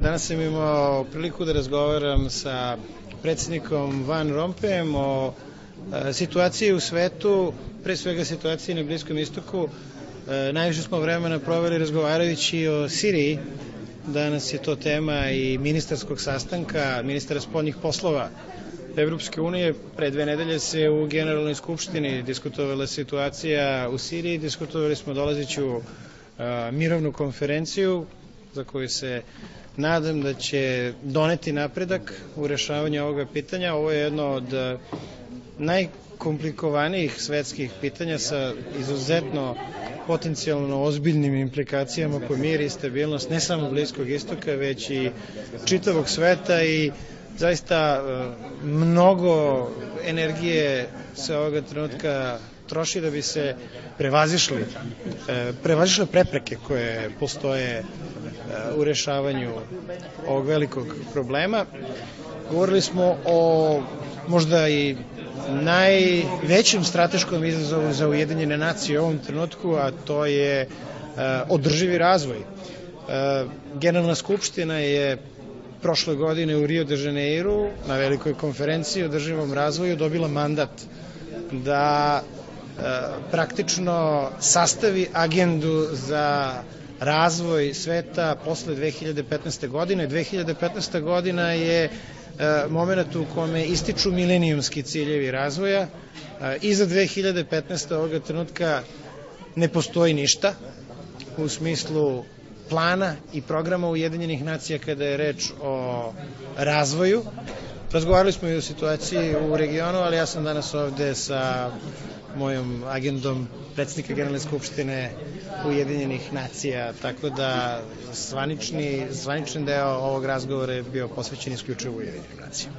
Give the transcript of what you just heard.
Danas sam imao priliku da razgovaram sa predsjednikom Van Rompujem o situaciji u svetu, pre svega situaciji na Bliskom istoku. Najviše smo vremena proveli razgovarajući o Siriji. Danas je to tema i ministarskog sastanka, ministara spoljnih poslova Evropske unije. Pre 2 nedelje se u Generalnoj skupštini diskutovala situacija u Siriji. Diskutovali smo dolazeći u mirovnu konferenciju za koju se nadam da će doneti napredak u rešavanju ovoga pitanja. Ovo je jedno od najkomplikovanijih svetskih pitanja sa izuzetno potencijalno ozbiljnim implikacijama po mir i stabilnost ne samo Bliskog istoka, već i čitavog sveta, i zaista mnogo energije se ovoga trenutka troši da bi se prevazišle prepreke koje postoje u rešavanju ovog velikog problema. Govorili smo o možda i najvećem strateškom izazovu za Ujedinjene nacije u ovom trenutku, a to je održivi razvoj. Generalna skupština je prošle godine u Rio de Janeiru na velikoj konferenciji o održivom razvoju dobila mandat da praktično sastavi agendu za razvoj sveta posle 2015. godine. 2015. godina je moment u kome ističu milenijumski ciljevi razvoja. Iza 2015. ovoga trenutka ne postoji ništa u smislu plana i programa Ujedinjenih nacija kada je reč o razvoju. Razgovarali smo i o situaciji u regionu, ali ja sam danas ovde sa mojom agendom predsjednika Generalne skupštine Ujedinjenih nacija, tako da zvanični deo ovog razgovora je bio posvećen isključivo Ujedinjenim nacijama.